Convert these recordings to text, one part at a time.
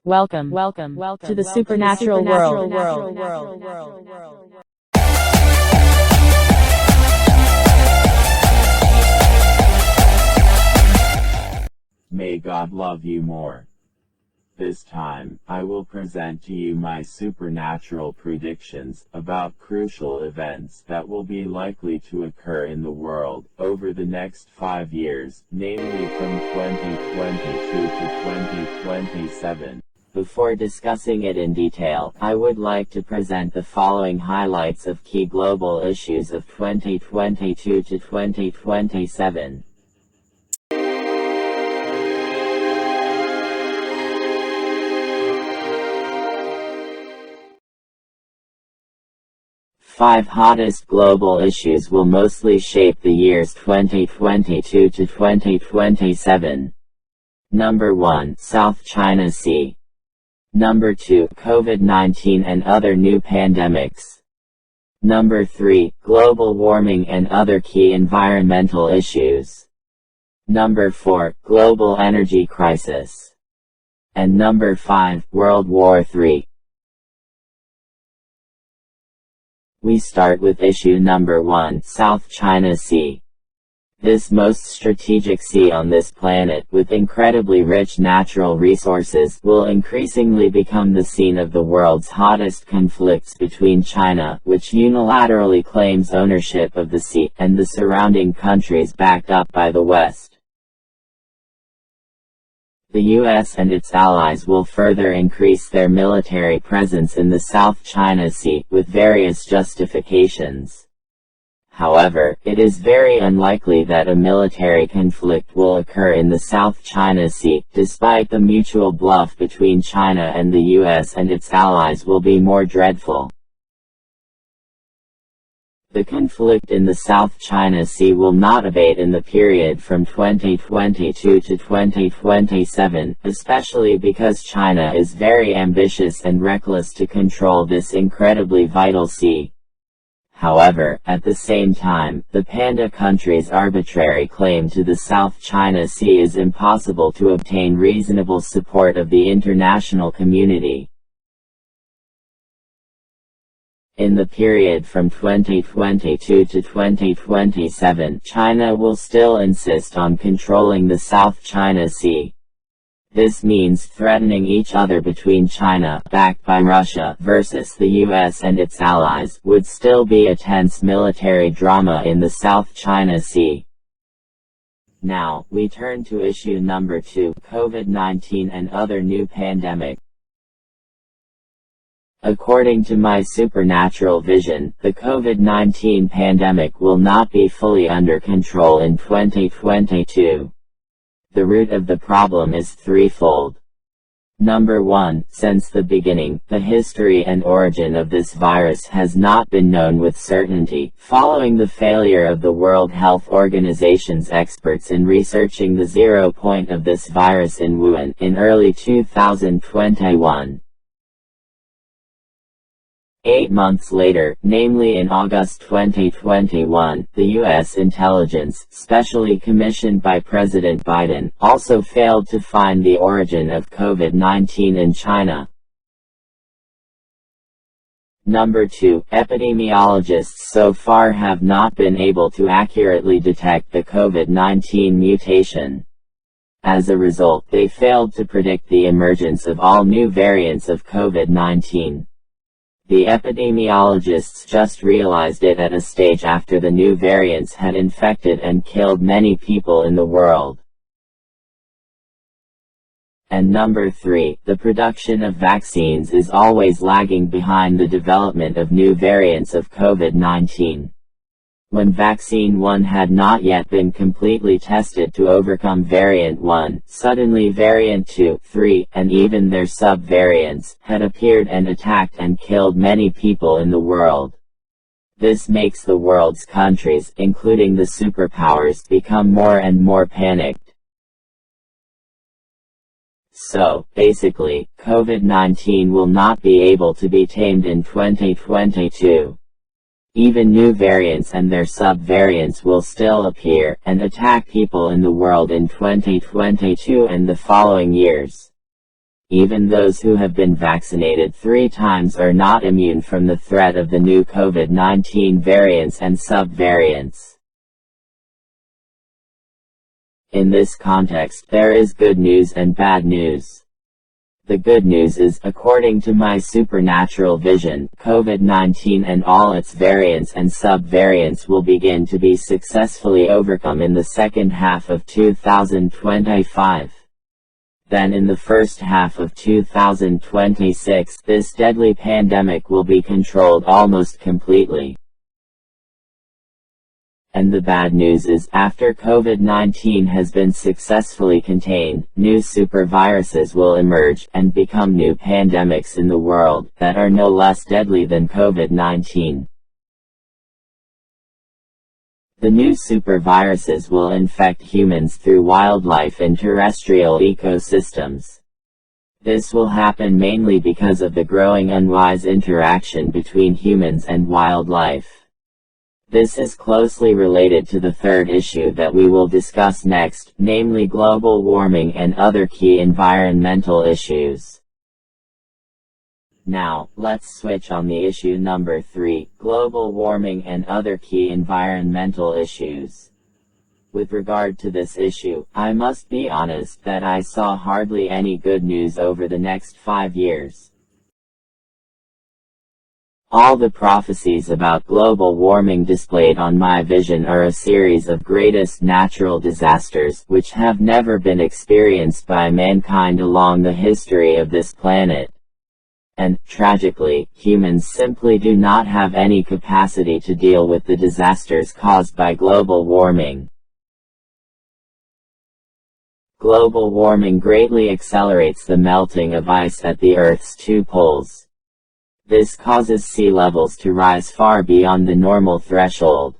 Welcome to the supernatural world. May God love you more. This time, I will present to you my supernatural predictions about crucial events that will be likely to occur in the world over the next 5 years, namely from 2022 to 2027. Before discussing it in detail, I would like to present the following highlights of key global issues of 2022 to 2027. Five hottest global issues will mostly shape the years 2022 to 2027. Number 1, South China Sea. Number 2, COVID-19 and other new pandemics. Number 3, global warming and other key environmental issues. Number 4, global energy crisis. And number 5, World War III. We start with issue number 1, South China Sea. This most strategic sea on this planet, with incredibly rich natural resources, will increasingly become the scene of the world's hottest conflicts between China, which unilaterally claims ownership of the sea, and the surrounding countries backed up by the West. The U.S. and its allies will further increase their military presence in the South China Sea, with various justifications. However, it is very unlikely that a military conflict will occur in the South China Sea, despite the mutual bluff between China and the U.S. and its allies will be more dreadful. The conflict in the South China Sea will not abate in the period from 2022 to 2027, especially because China is very ambitious and reckless to control this incredibly vital sea. However, at the same time, the Panda country's arbitrary claim to the South China Sea is impossible to obtain reasonable support of the international community. In the period from 2022 to 2027, China will still insist on controlling the South China Sea. This means threatening each other between China, backed by Russia, versus the US and its allies, would still be a tense military drama in the South China Sea. Now, we turn to issue number 2, COVID-19 and other new pandemic. According to my supernatural vision, the COVID-19 pandemic will not be fully under control in 2022. The root of the problem is threefold. Number 1, since the beginning, the history and origin of this virus has not been known with certainty, following the failure of the World Health Organization's experts in researching the zero point of this virus in Wuhan in early 2021. 8 months later, namely in August 2021, the U.S. intelligence, specially commissioned by President Biden, also failed to find the origin of COVID-19 in China. Number 2, epidemiologists so far have not been able to accurately detect the COVID-19 mutation. As a result, they failed to predict the emergence of all new variants of COVID-19. The epidemiologists just realized it at a stage after the new variants had infected and killed many people in the world. And number 3, the production of vaccines is always lagging behind the development of new variants of COVID-19. When vaccine 1 had not yet been completely tested to overcome variant 1, suddenly variant 2, 3, and even their sub-variants, had appeared and attacked and killed many people in the world. This makes the world's countries, including the superpowers, become more and more panicked. So, basically, COVID-19 will not be able to be tamed in 2022. Even new variants and their sub-variants will still appear, and attack people in the world in 2022 and the following years. Even those who have been vaccinated 3 times are not immune from the threat of the new COVID-19 variants and subvariants. In this context, there is good news and bad news. The good news is, according to my supernatural vision, COVID-19 and all its variants and subvariants will begin to be successfully overcome in the second half of 2025. Then in the first half of 2026, this deadly pandemic will be controlled almost completely. And the bad news is, after COVID-19 has been successfully contained, new superviruses will emerge and become new pandemics in the world that are no less deadly than COVID-19. The new superviruses will infect humans through wildlife and terrestrial ecosystems. This will happen mainly because of the growing unwise interaction between humans and wildlife. This is closely related to the third issue that we will discuss next, namely global warming and other key environmental issues. Now, let's switch on the issue number 3, global warming and other key environmental issues. With regard to this issue, I must be honest that I saw hardly any good news over the next 5 years. All the prophecies about global warming displayed on my vision are a series of greatest natural disasters which have never been experienced by mankind along the history of this planet. And, tragically, humans simply do not have any capacity to deal with the disasters caused by global warming. Global warming greatly accelerates the melting of ice at the Earth's 2 poles. This causes sea levels to rise far beyond the normal threshold.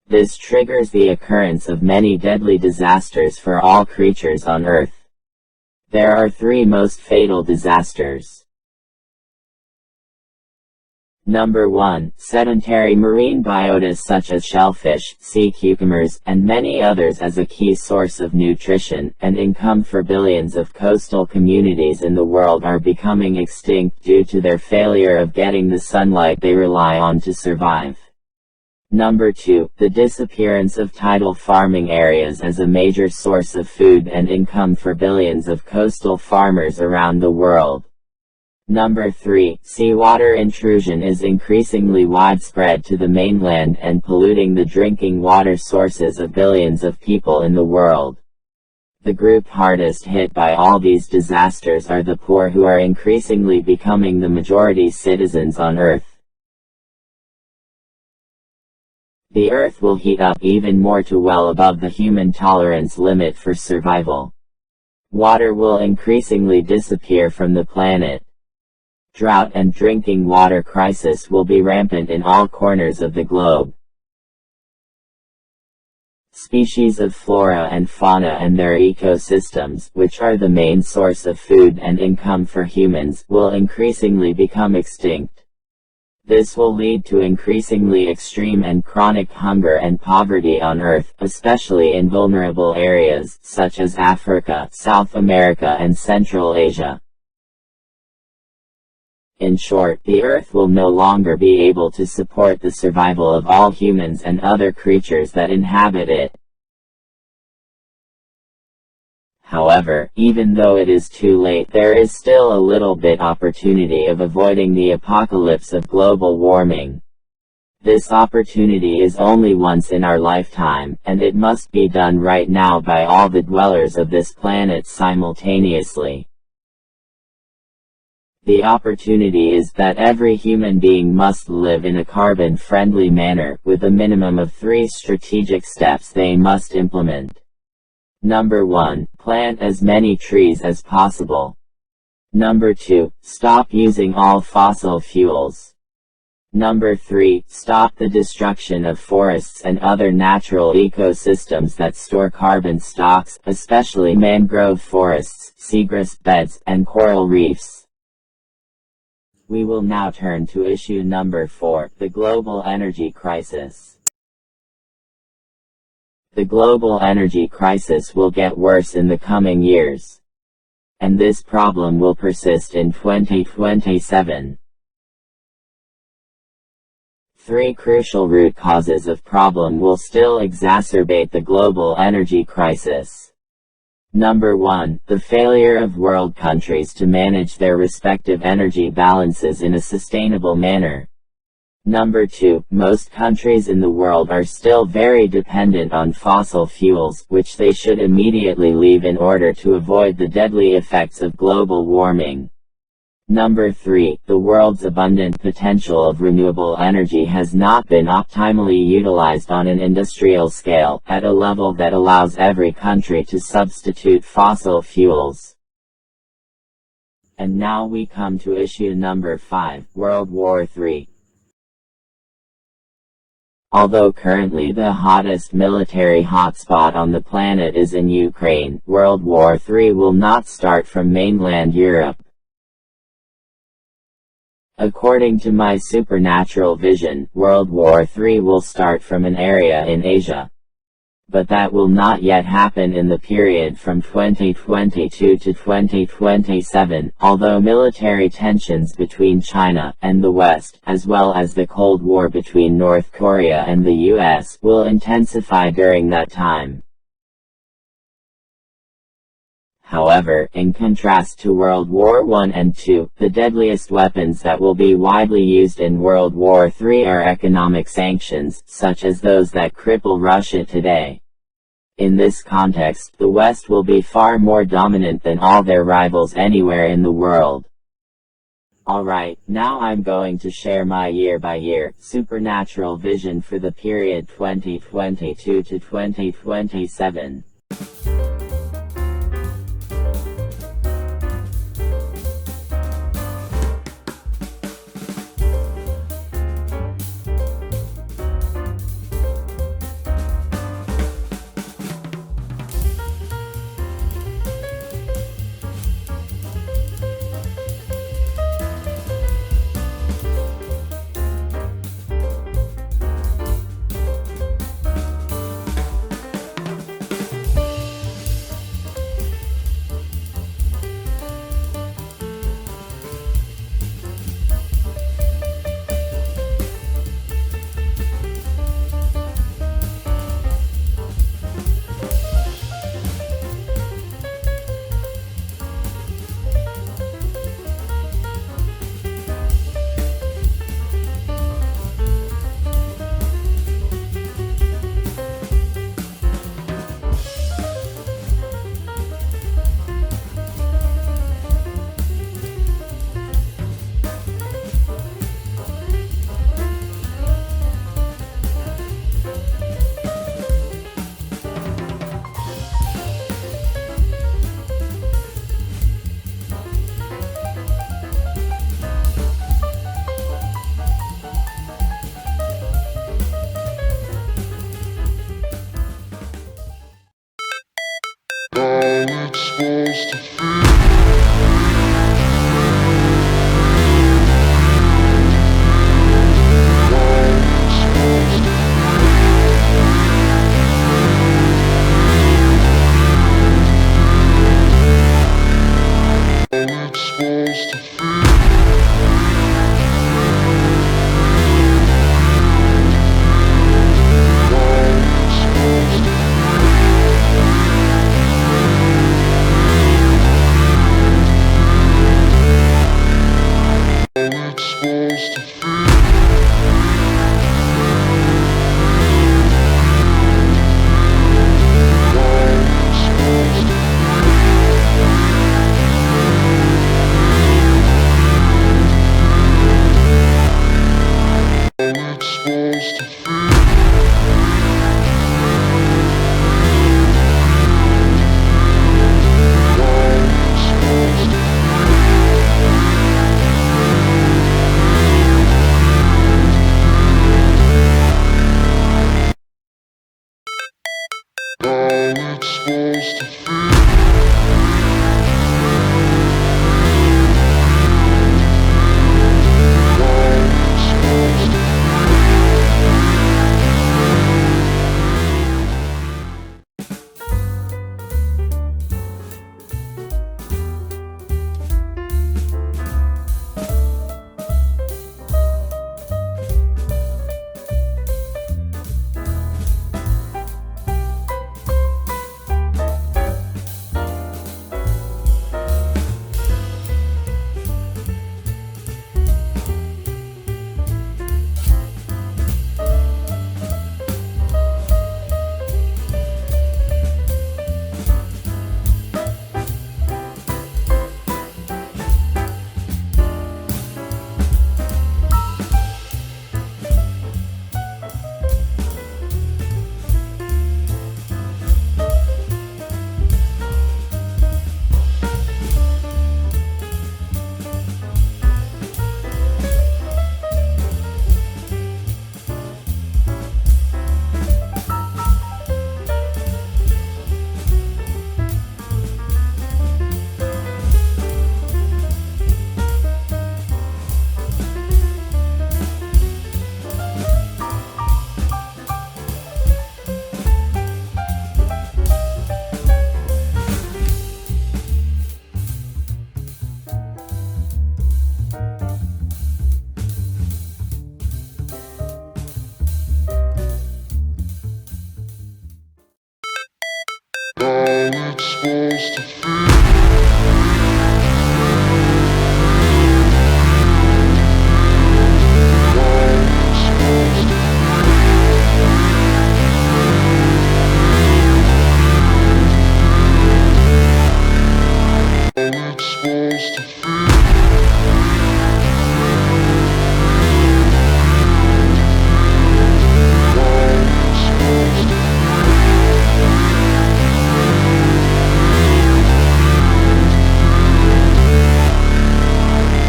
This triggers the occurrence of many deadly disasters for all creatures on Earth. There are 3 most fatal disasters. Number 1, sedentary marine biotas such as shellfish, sea cucumbers, and many others as a key source of nutrition and income for billions of coastal communities in the world are becoming extinct due to their failure of getting the sunlight they rely on to survive. Number 2, the disappearance of tidal farming areas as a major source of food and income for billions of coastal farmers around the world. Number 3, seawater intrusion is increasingly widespread to the mainland and polluting the drinking water sources of billions of people in the world. The group hardest hit by all these disasters are the poor, who are increasingly becoming the majority citizens on Earth. The Earth will heat up even more to well above the human tolerance limit for survival. Water will increasingly disappear from the planet. Drought and drinking water crisis will be rampant in all corners of the globe. Species of flora and fauna and their ecosystems, which are the main source of food and income for humans, will increasingly become extinct. This will lead to increasingly extreme and chronic hunger and poverty on Earth, especially in vulnerable areas, such as Africa, South America and Central Asia. In short, the Earth will no longer be able to support the survival of all humans and other creatures that inhabit it. However, even though it is too late, there is still a little bit opportunity of avoiding the apocalypse of global warming. This opportunity is only once in our lifetime, and it must be done right now by all the dwellers of this planet simultaneously. The opportunity is that every human being must live in a carbon-friendly manner, with a minimum of 3 strategic steps they must implement. Number 1, plant as many trees as possible. Number 2, stop using all fossil fuels. Number 3, stop the destruction of forests and other natural ecosystems that store carbon stocks, especially mangrove forests, seagrass beds, and coral reefs. We will now turn to issue number 4, the global energy crisis. The global energy crisis will get worse in the coming years. And this problem will persist in 2027. 3 crucial root causes of problem will still exacerbate the global energy crisis. Number 1, the failure of world countries to manage their respective energy balances in a sustainable manner. Number 2, most countries in the world are still very dependent on fossil fuels, which they should immediately leave in order to avoid the deadly effects of global warming. Number 3, the world's abundant potential of renewable energy has not been optimally utilized on an industrial scale, at a level that allows every country to substitute fossil fuels. And now we come to issue number 5, World War III. Although currently the hottest military hotspot on the planet is in Ukraine, World War III will not start from mainland Europe. According to my supernatural vision, World War III will start from an area in Asia. But that will not yet happen in the period from 2022 to 2027, although military tensions between China and the West, as well as the Cold War between North Korea and the US, will intensify during that time. However, in contrast to World War I and II, the deadliest weapons that will be widely used in World War III are economic sanctions, such as those that cripple Russia today. In this context, the West will be far more dominant than all their rivals anywhere in the world. Alright, now I'm going to share my year-by-year, supernatural vision for the period 2022 to 2027.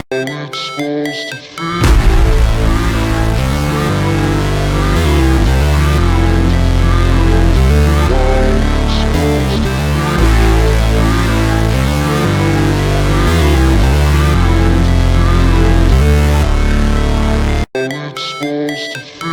it's supposed to be. It's supposed to be. It's supposed to be.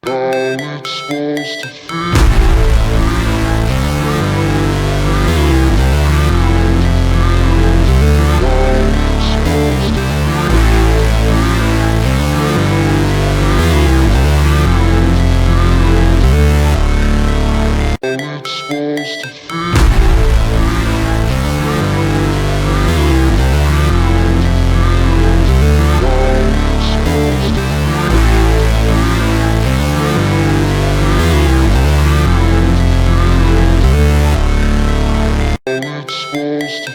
It's supposed to be. It's supposed to be. It's supposed to be. It's supposed to be. It's supposed to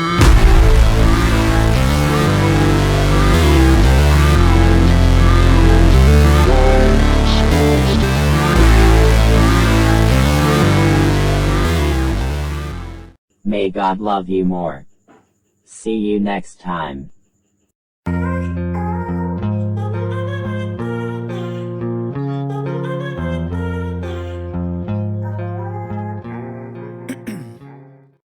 be. May God love you more. See you next time.